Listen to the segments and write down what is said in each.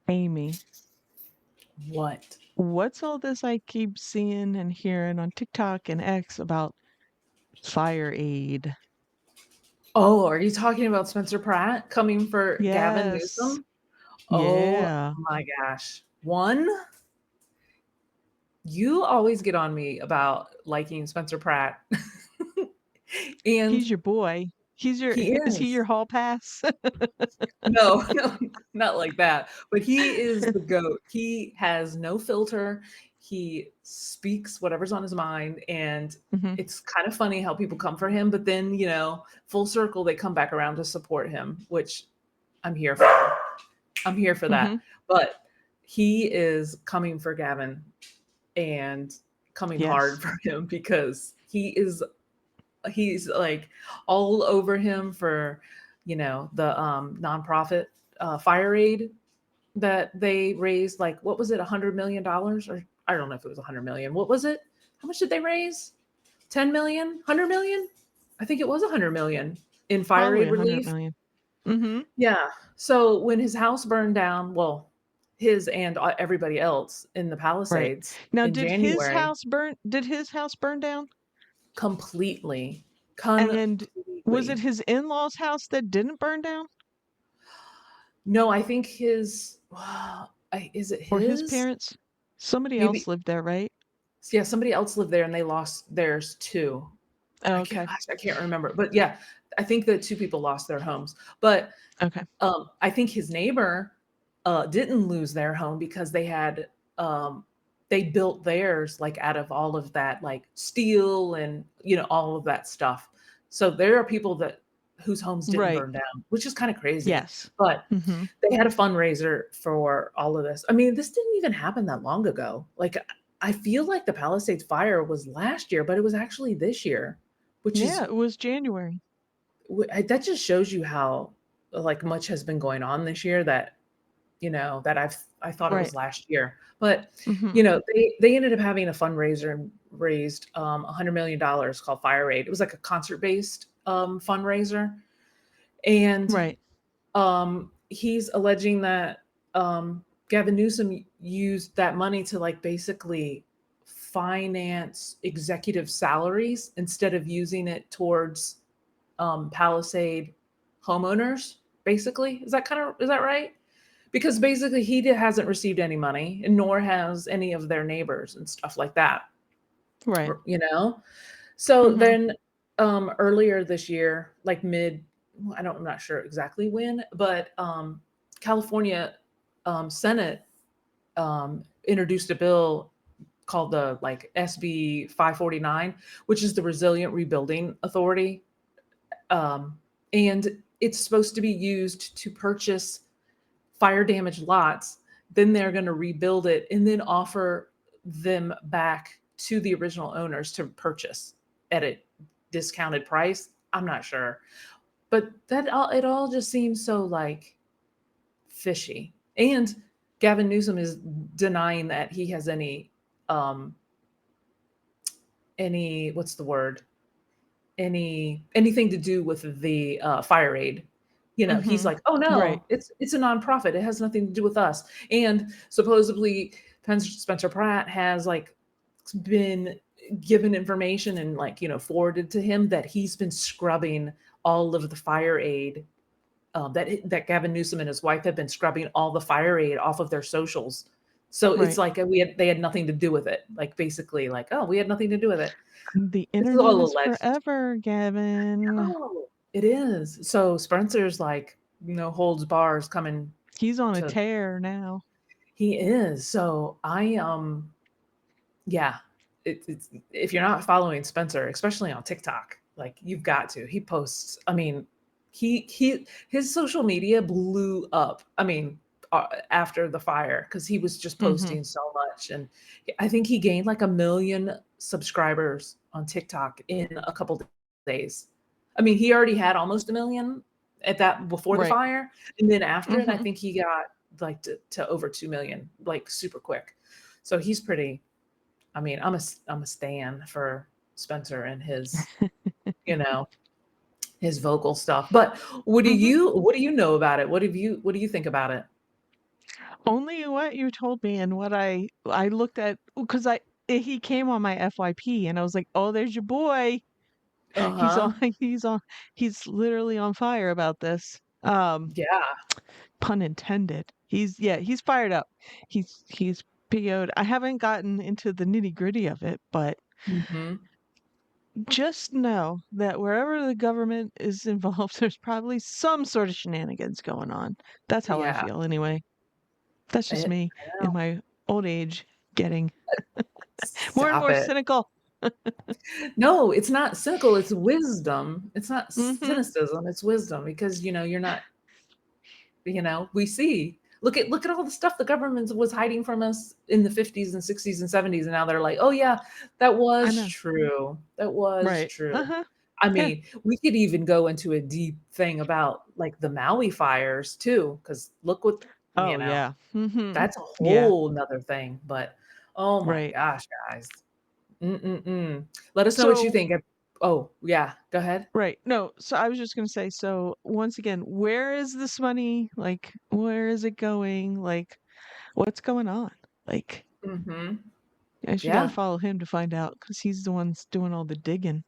Amy, What? what's all this I keep seeing and hearing on TikTok and X about fire aid? Oh, are you talking about Spencer Pratt coming for Gavin Yes. Newsom? Oh Yeah. my gosh. One, you always get on me about liking Spencer Pratt. He's And your boy. he Is he your is. hall pass? No, no, not like that. But he is the GOAT. He has no filter. He speaks whatever's on his mind. And Mhm. it's kind of funny how people come for him, but then, full circle, they come back around to support him, which I'm here for. I'm here for that. Mhm. But he is coming for Gavin and coming hard Yes. for him because he's like all over him for the nonprofit fire aid that they raised. Like, what was it, $100 million? Or I don't know if it was 100 million. What was it? How much did they raise? 10 million, 100 million? I think it was 100 million in fire Probably aid 100 relief. million. Mhm. Yeah. So when his house burned down, well, his and everybody else in the Right. Palisades Now, in January, did his house burn down? completely, And was it completely. his in-laws' house that didn't burn down? No, I think his, is it Or his his? parents? Somebody else Maybe, lived there, right? yeah, somebody else lived there and they lost theirs too. Oh, okay. I can't remember. But yeah, I think that two people lost their homes. But Okay. I think his neighbor didn't lose their home because they built theirs like out of all of that like steel and all of that stuff. So there are people that whose homes didn't Right. burn down, which is kind of crazy. Yes. But Mhm. they had a fundraiser for all of this. I mean, this didn't even happen that long ago. Like, I feel like the Palisades fire was last year, but it was actually this year, which Yeah, is it was January. that just shows you how like much has been going on this year that I thought it Right. was last year. But Mhm. they ended up having a fundraiser and raised $100 million called Fire Aid. It was like a concert-based fundraiser. And Right. he's alleging that Gavin Newsom used that money to like basically finance executive salaries instead of using it towards Palisade homeowners. Basically, is that right? Because basically hasn't received any money, and nor has any of their neighbors and stuff like that. Right. So Mhm. then earlier this year, like I'm not sure exactly when, but California Senate introduced a bill called the like SB 549, which is the Resilient Rebuilding Authority. And it's supposed to be used to purchase fire damaged lots. Then they're going to rebuild it and then offer them back to the original owners to purchase at a discounted price. I'm not sure, but it all just seems so like fishy. And Gavin Newsom is denying that he has um any what's the word, anything to do with the fire aid. He's Mhm. like, oh Right. no, it's a nonprofit, it has nothing to do with us. And supposedly Spencer Pratt has like been given information and like forwarded to him that he's been scrubbing all of the fire aid, that Gavin Newsom and his wife have been scrubbing all the fire aid off of their socials. So it's Right. like they had nothing to do with it. Like basically, like, oh, we had nothing to do with it. The This is internet all is alleged. forever, Gavin. Oh, it is. So Spencer's like no holds bars coming He's on a to. tear now. He is. So yeah. It's if you're not following Spencer, especially on TikTok, like you've got to. He posts. I mean, his social media blew up. I mean, after the fire because he was just Mhm. posting so much, and I think he gained like 1 million subscribers on TikTok in a couple days. I mean, he already had almost 1 million at that before the Right. fire, and then after it, I Mhm. think he got like to over 2 million, like super quick. So he's pretty. I mean, I'm a stan for Spencer and you know, his vocal stuff. But Mhm. what do you know about it? What do you think about it? Only what you told me and what I looked at because he came on my FYP and I was like, "Oh, there's your boy. He's on Uh-huh. he's on he's literally on fire about this." Yeah. Pun intended. He's fired up. He's PO'd. I haven't gotten into the nitty-gritty of it, but Mhm. just know that wherever the government is involved, there's probably some sort of shenanigans going on. That's how I Yeah. feel anyway. That's just me I in know. my old age getting more and Stop more it. cynical. No, it's not cynical, it's wisdom. It's not Mhm. cynicism, it's wisdom because, you're not, we see. Look at all the stuff the government was hiding from us in the 50s and 60s and 70s, and now they're like, "Oh yeah, that I was know. true. That was Right. true." Uh-huh. I Yeah. mean, we could even go into a deep thing about like the Maui fires too, because look what, you Oh, know, yeah. Mhm. that's a Yeah. whole nother thing. But oh my Right. gosh, guys. Mm-mm-mm. Let us know what you So think. Oh, yeah, go ahead. right. No, so I was just gonna say, so once again, where is this money? Like, where is it going? Like, what's going on? Like, Mhm. I guess you gotta Yeah, follow him to find out because he's the one's doing all the digging.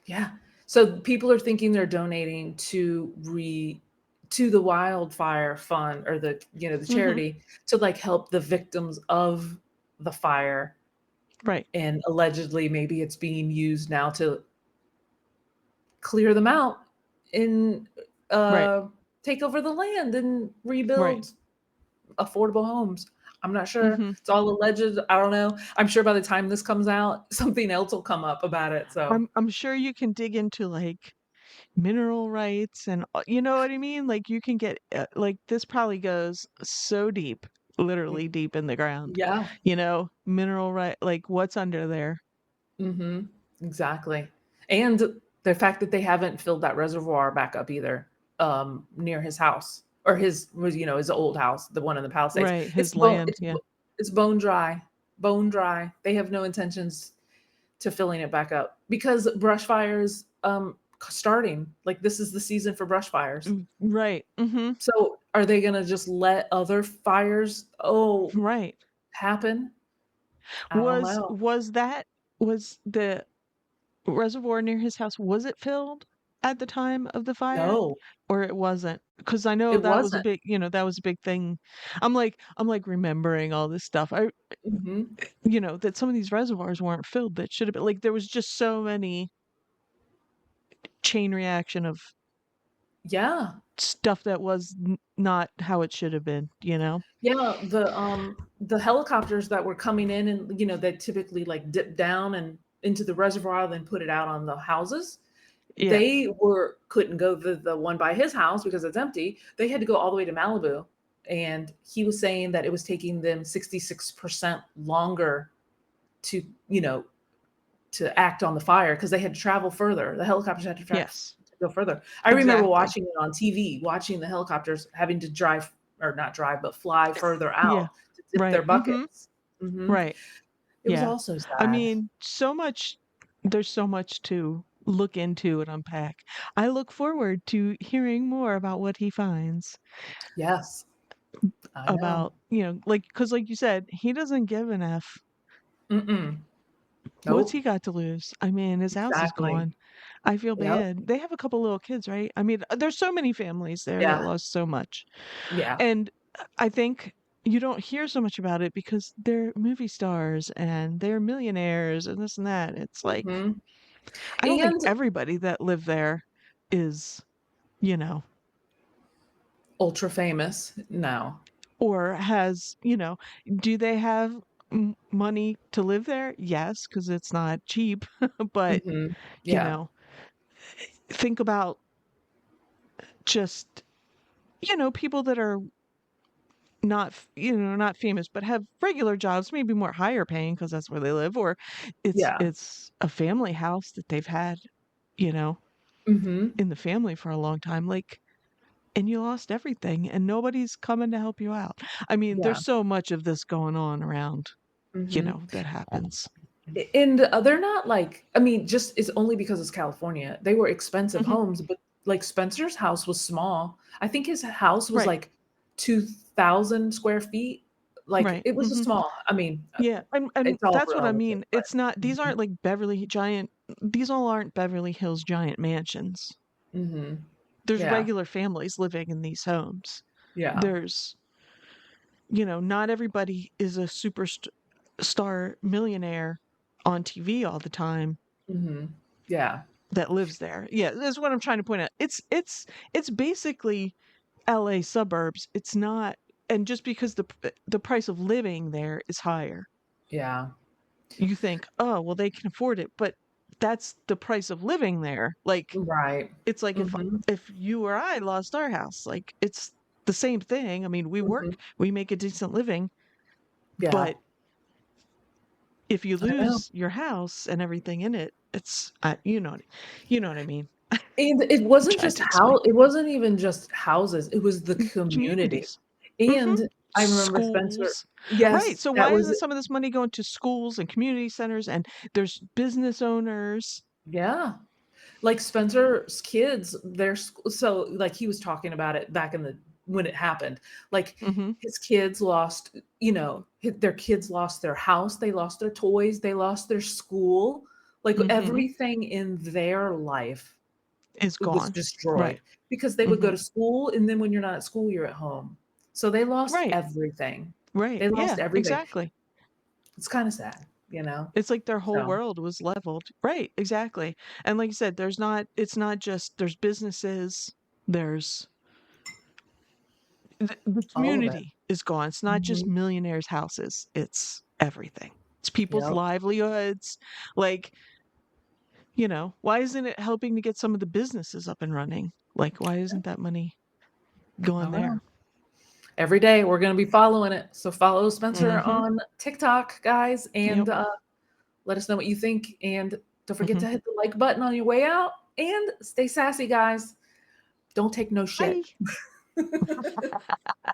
yeah. So people are thinking they're donating to the wildfire fund or the Mhm. charity to like help the victims of the fire, Right. and allegedly maybe it's being used now to clear them out and Right. uh take over the land and Right. rebuild affordable homes. I'm not sure. Mhm. It's all alleged. I don't know. I'm sure by the time this comes out, something else will come up about it. So, I'm sure you can dig into, like, mineral rights and you know what I mean? Like, you can get, like, this probably goes so deep, y- literally deep in the ground, yeah. mineral right like, what's under there? Mhm. Exactly. And the fact that they haven't filled that reservoir back up either, near his house or his old house, the one in the Palisades. Right, It's his land, yeah. it's bone dry, bone dry. They have no intentions to filling it back up because brush fires starting. Like this is the season for brush fires. Right, mhm, So are they going to just let other fires right. happen? I don't Was know. was that was the reservoir near his house, was it filled at the time of the fire? No, Or it wasn't? Because I know it that was a wasn't. big that was a big thing. I'm like remembering all this stuff. Mhm. That some of these reservoirs weren't filled that should have been like, there was just so many chain reaction of Yeah. stuff that was not how it should have been, you know? Yeah, the helicopters that were coming in and that typically like dip down and into the reservoir, then put it out on the houses. Yeah. They couldn't go the one by his house because it's empty. They had to go all the way to Malibu. And he was saying that it was taking them 66% longer to, to act on the fire because they had to travel further. The helicopters had to Yes. go further. I remember Exactly. watching it on TV, watching the helicopters having to drive or not drive, but fly further Yeah. out to dip their Right. Mhm. buckets. Mhm. Right. It was Yeah. also I sad. mean, there's so much to look into and unpack. I look forward to hearing more about what he finds Yes, I know. about, like, because like you said, he doesn't give an F. Mm-mm. What's Nope. he got to lose? I mean, his house is Exactly. gone. I feel Yep. bad. They have a couple little kids, right? I mean, there's so many families there that Yeah. lost so much. Yeah. And I think you don't hear so much about it because they're movie stars and they're millionaires and this and that. It's like, Mhm. I don't think And everybody that lived there is, you know, ultra famous. No. or has, do they have money to live there? Yes, because it's not cheap. But, Mhm. you Yeah. know, think about just, people that are not famous, but have regular jobs, maybe more higher paying because that's where they live, or Yeah. it's a family house that they've had, you know, Mhm. in the family for a long time. Like, and you lost everything and nobody's coming to help you out. I mean, Yeah. there's so much of this going on around, Mhm. that happens. And they're not like, I mean, just it's only because it's California. They were expensive Mhm. homes, but like Spencer's house was small. I think his house was Right. like 2,000 square feet. Like Right. it was a Hmm. small, I mean, Yeah. And it's all that's what I relative, mean. but It's not, these aren't like these all aren't Beverly Hills giant mansions. hmm There's yeah, regular families living in these homes. yeah, There's, not everybody is a star millionaire on TV all the time hmm yeah, that lives there. Yeah, that's what I'm trying to point out. It's basically LA suburbs. It's not, and just because the price of living there is higher, yeah, you think, "Oh, well they can afford it." But that's the price of living there. Like right. it's like hmm if you or I lost our house, like it's the same thing. I mean, we work, hmm we make a decent living, Yeah, but if you I know. lose your house and everything in it, it's you know what I mean. And it I'm wasn't trying just to explain. it wasn't even just houses, it was the community. Communities. Mhm. And I remember Spencer, Schools. Right, yes, so that why was isn't some of this money going to schools and community centers, and there's business owners? yeah. Like Spencer's kids, their school, so like he was talking about it back in the when it happened. Like Mhm, his kids lost, their kids lost their house, they lost their toys, they lost their school. Like mhm. everything in their life Is was gone. Right. destroyed because they would go Mhm. to school, and then when you're not at school, you're at home. So they lost Right, everything. right. They lost Yeah, everything. exactly. It's kind of sad, you know? It's like their whole So, world was leveled. Right, exactly. And like you said, it's not just there's businesses, there's the all of it. community is gone. It's not just Mhm. millionaires' houses, it's everything. It's people's Yep. livelihoods. Like, why isn't it helping to get some of the businesses up and running? Like, why isn't that money I going don't know. there? Every day we're going to be following it. So follow Spencer Mhm. on TikTok, guys, and Yep. let us know what you think. And don't forget Mhm. to hit the like button on your way out. And stay sassy, guys. Don't take no Bye. shit.